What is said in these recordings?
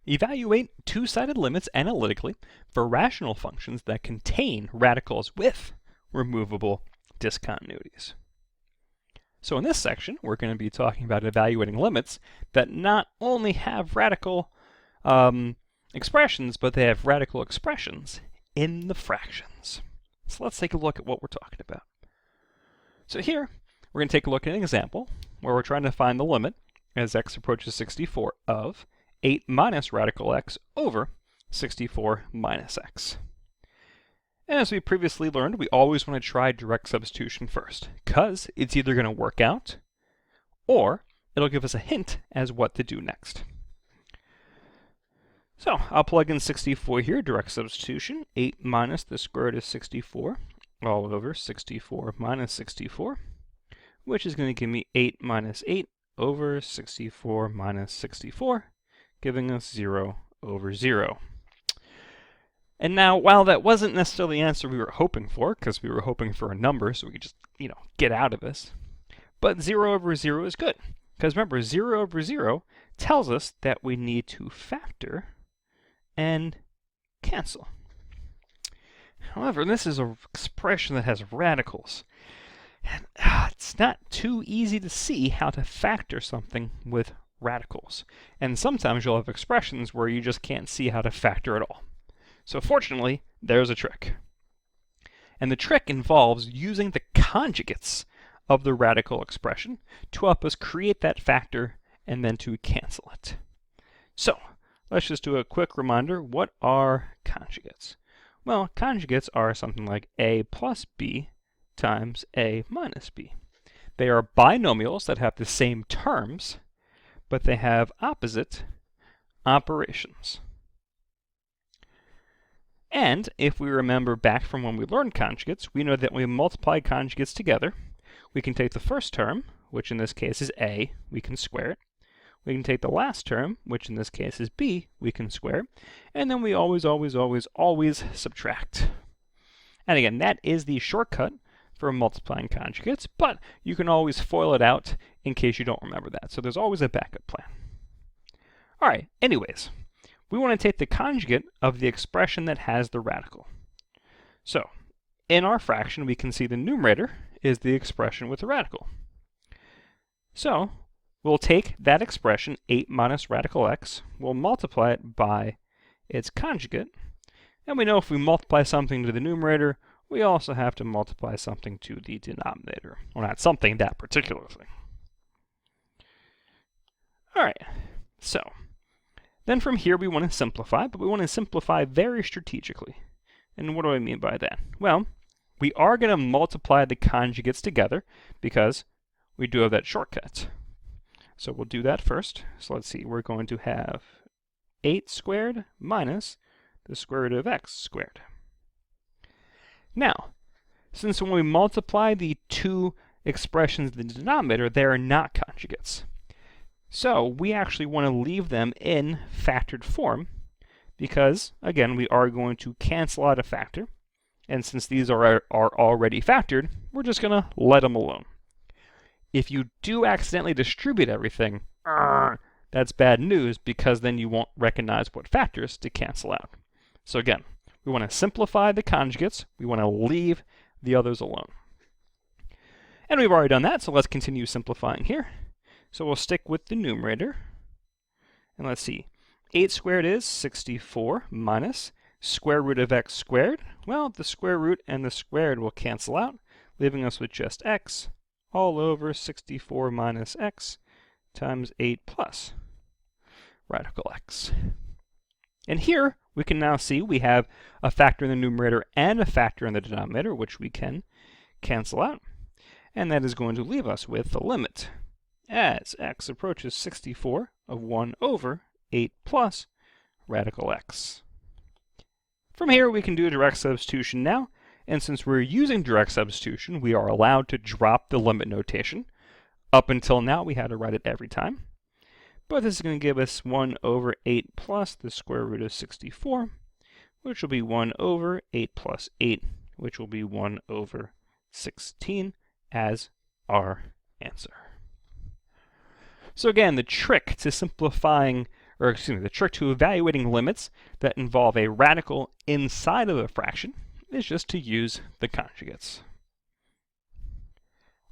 Evaluate two-sided limits analytically for rational functions that contain radicals with removable discontinuities. So in this section, we're going to be talking about evaluating limits that not only have radical expressions, but they have radical expressions in the fractions. So let's take a look at what we're talking about. So here, we're going to take a look at an example where we're trying to find the limit as x approaches 64 of 8 minus radical x over 64 minus x. And as we previously learned, we always want to try direct substitution first, because it's either going to work out, or it'll give us a hint as what to do next. So I'll plug in 64 here, direct substitution, 8 minus the square root of 64, all over 64 minus 64, which is going to give me 8 minus 8 over 64 minus 64, giving us 0 over 0. And now, while that wasn't necessarily the answer we were hoping for, because we were hoping for a number so we could just, get out of this, but 0 over 0 is good. Because remember, 0 over 0 tells us that we need to factor and cancel. However, this is an expression that has radicals. And it's not too easy to see how to factor something with radicals. And sometimes you'll have expressions where you just can't see how to factor at all. So fortunately, there's a trick. And the trick involves using the conjugates of the radical expression to help us create that factor and then to cancel it. So let's just do a quick reminder. What are conjugates? Well, conjugates are something like a plus b times a minus b. They are binomials that have the same terms, but they have opposite operations. And if we remember back from when we learned conjugates, we know that when we multiply conjugates together, we can take the first term, which in this case is a, we can square it. We can take the last term, which in this case is b, we can square it. And then we always subtract. And again, that is the shortcut for multiplying conjugates, but you can always FOIL it out in case you don't remember that. So there's always a backup plan. All right, anyways. We want to take the conjugate of the expression that has the radical. So, in our fraction, we can see the numerator is the expression with the radical. So, we'll take that expression, 8 minus radical x, we'll multiply it by its conjugate, and we know if we multiply something to the numerator, we also have to multiply something to the denominator. Well, not something, that particular thing. All right, so then from here we want to simplify, but we want to simplify very strategically. And what do I mean by that? Well, we are going to multiply the conjugates together because we do have that shortcut. So we'll do that first. So let's see, we're going to have 8 squared minus the square root of x squared. Now, since when we multiply the two expressions in the denominator, they are not conjugates. So we actually want to leave them in factored form because, again, we are going to cancel out a factor. And since these are already factored, we're just going to let them alone. If you do accidentally distribute everything, that's bad news because then you won't recognize what factors to cancel out. So again, we want to simplify the conjugates. We want to leave the others alone. And we've already done that, so let's continue simplifying here. So we'll stick with the numerator. And let's see. 8 squared is 64 minus square root of x squared. Well, the square root and the squared will cancel out, leaving us with just x all over 64 minus x times 8 plus radical x. And here we can now see we have a factor in the numerator and a factor in the denominator, which we can cancel out. And that is going to leave us with the limit as x approaches 64 of 1 over 8 plus radical x. From here we can do direct substitution now, and since we're using direct substitution, we are allowed to drop the limit notation. Up until now we had to write it every time. But this is going to give us 1 over 8 plus the square root of 64, which will be 1 over 8 plus 8, which will be 1 over 16 as our answer. So again, the trick to simplifying or excuse me, the trick to evaluating limits that involve a radical inside of a fraction is just to use the conjugates.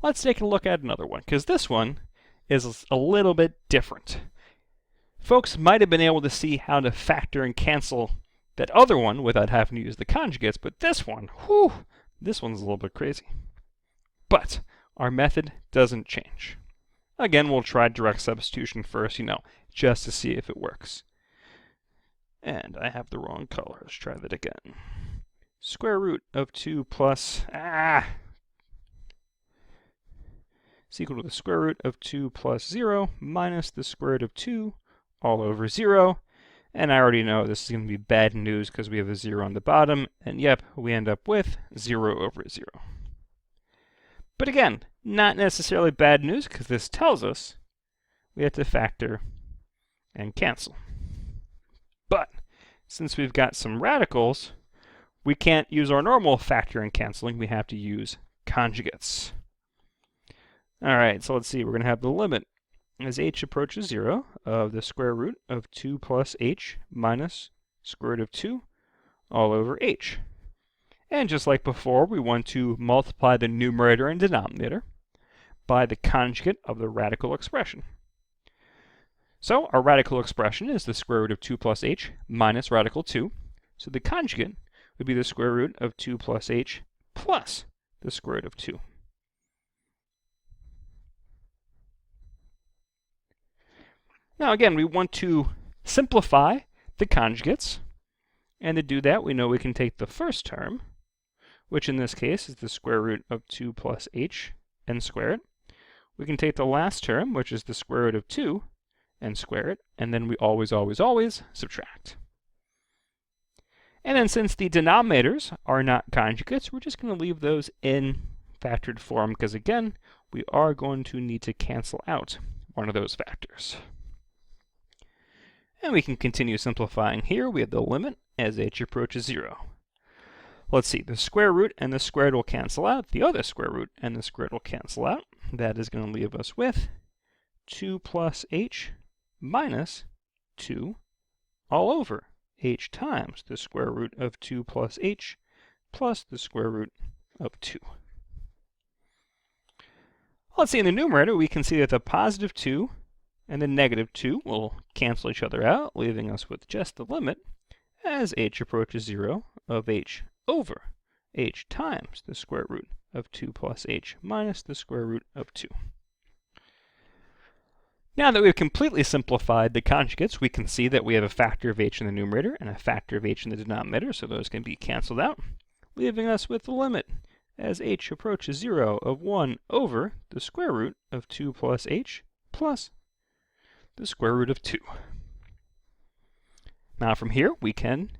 Let's take a look at another one, because this one is a little bit different. Folks might have been able to see how to factor and cancel that other one without having to use the conjugates, but this one, whew, this one's a little bit crazy. But our method doesn't change. Again, we'll try direct substitution first, just to see if it works. And I have the wrong color. Let's try that again. Square root of 2 plus, is equal to the square root of 2 plus 0 minus the square root of 2 all over 0. And I already know this is going to be bad news because we have a 0 on the bottom. And yep, we end up with 0 over 0. But again, not necessarily bad news because this tells us we have to factor and cancel. But since we've got some radicals, we can't use our normal factor and canceling. We have to use conjugates. All right, so let's see. We're going to have the limit as h approaches 0 of the square root of 2 plus h minus square root of 2 all over h. And just like before, we want to multiply the numerator and denominator by the conjugate of the radical expression. So our radical expression is the square root of 2 plus h minus radical 2. So the conjugate would be the square root of 2 plus h plus the square root of 2. Now again, we want to simplify the conjugates. And to do that, we know we can take the first term, which in this case is the square root of 2 plus h, and square it. We can take the last term, which is the square root of 2, and square it. And then we always subtract. And then since the denominators are not conjugates, we're just going to leave those in factored form, because again, we are going to need to cancel out one of those factors. And we can continue simplifying here. We have the limit as h approaches 0. Let's see, the square root and the squared will cancel out. The other square root and the squared will cancel out. That is going to leave us with 2 plus h minus 2 all over h times the square root of 2 plus h plus the square root of 2. Let's see, in the numerator, we can see that the positive 2 and the negative 2 will cancel each other out, leaving us with just the limit as h approaches 0 of h over h times the square root of 2 plus h minus the square root of 2. Now that we've completely simplified the conjugates, we can see that we have a factor of h in the numerator and a factor of h in the denominator, so those can be canceled out, leaving us with the limit as h approaches 0 of 1 over the square root of 2 plus h plus the square root of 2. Now from here, we can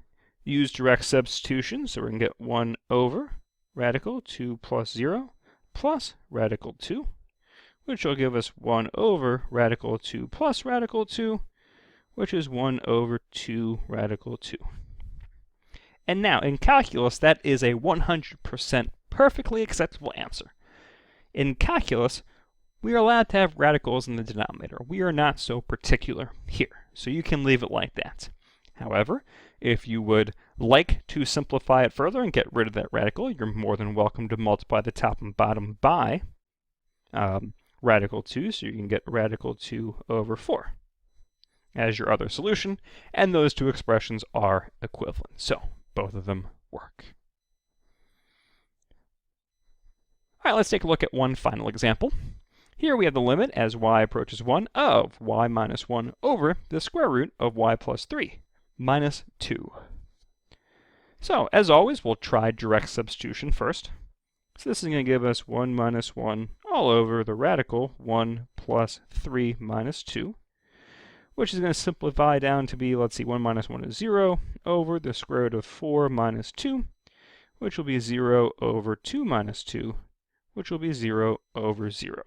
use direct substitution, so we're going to get 1 over radical 2 plus 0 plus radical 2, which will give us 1 over radical 2 plus radical 2, which is 1 over 2 radical 2. And now, in calculus, that is a 100% perfectly acceptable answer. In calculus, we are allowed to have radicals in the denominator. We are not so particular here, so you can leave it like that. However, if you would like to simplify it further and get rid of that radical, you're more than welcome to multiply the top and bottom by radical 2, so you can get radical 2 over 4 as your other solution, and those two expressions are equivalent, so both of them work. All right, let's take a look at one final example. Here we have the limit as y approaches 1 of y minus 1 over the square root of y plus 3 minus 2. So, as always, we'll try direct substitution first. So this is going to give us 1 minus 1 all over the radical 1 plus 3 minus 2, which is going to simplify down to be, let's see, 1 minus 1 is 0 over the square root of 4 minus 2, which will be 0 over 2 minus 2, which will be 0 over 0.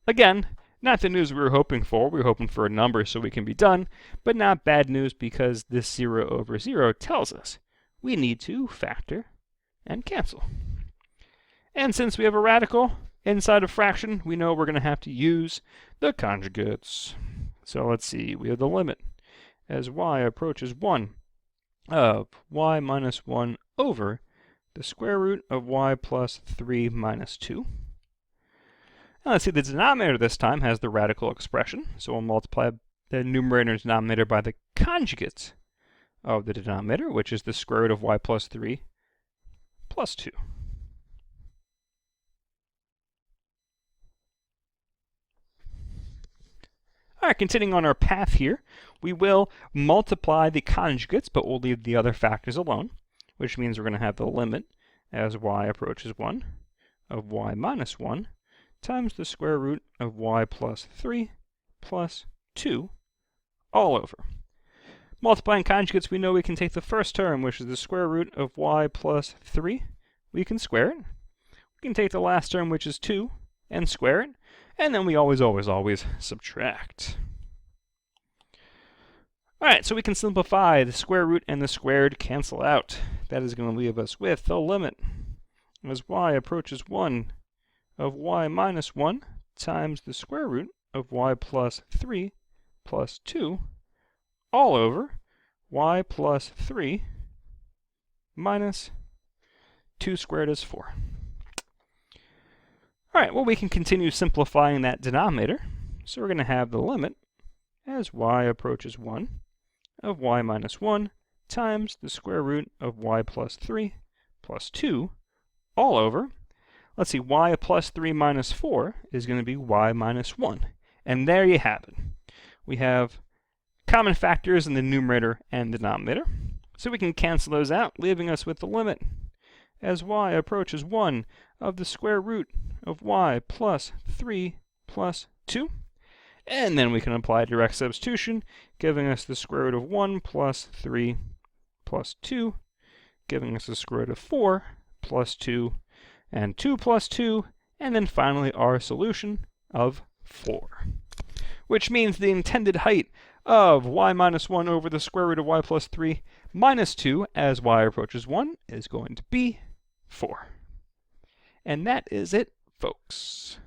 Again, not the news we were hoping for. We were hoping for a number so we can be done, but not bad news because this 0 over 0 tells us we need to factor and cancel. And since we have a radical inside a fraction, we know we're going to have to use the conjugates. So let's see, we have the limit as y approaches 1 of y minus 1 over the square root of y plus 3 minus 2. Now let's see, the denominator this time has the radical expression, so we'll multiply the numerator and denominator by the conjugate of the denominator, which is the square root of y plus 3 plus 2. All right, continuing on our path here, we will multiply the conjugates, but we'll leave the other factors alone, which means we're going to have the limit as y approaches 1 of y minus 1 times the square root of y plus 3 plus 2 all over. Multiplying conjugates, we know we can take the first term, which is the square root of y plus 3. We can square it. We can take the last term, which is 2, and square it. And then we always subtract. All right, so we can simplify. The square root and the squared cancel out. That is going to leave us with the limit as y approaches 1 of y minus 1 times the square root of y plus 3 plus 2 all over y plus 3 minus 2 squared is 4. All right, well, we can continue simplifying that denominator. So we're going to have the limit as y approaches 1 of y minus 1 times the square root of y plus 3 plus 2 all over, let's see, y plus 3 minus 4 is going to be y minus 1. And there you have it. We have common factors in the numerator and denominator. So we can cancel those out, leaving us with the limit as y approaches 1 of the square root of y plus 3 plus 2. And then we can apply direct substitution, giving us the square root of 1 plus 3 plus 2, giving us the square root of 4 plus 2, and 2 plus 2, and then finally our solution of 4. Which means the intended height of y minus 1 over the square root of y plus 3 minus 2 as y approaches 1 is going to be 4. And that is it, folks.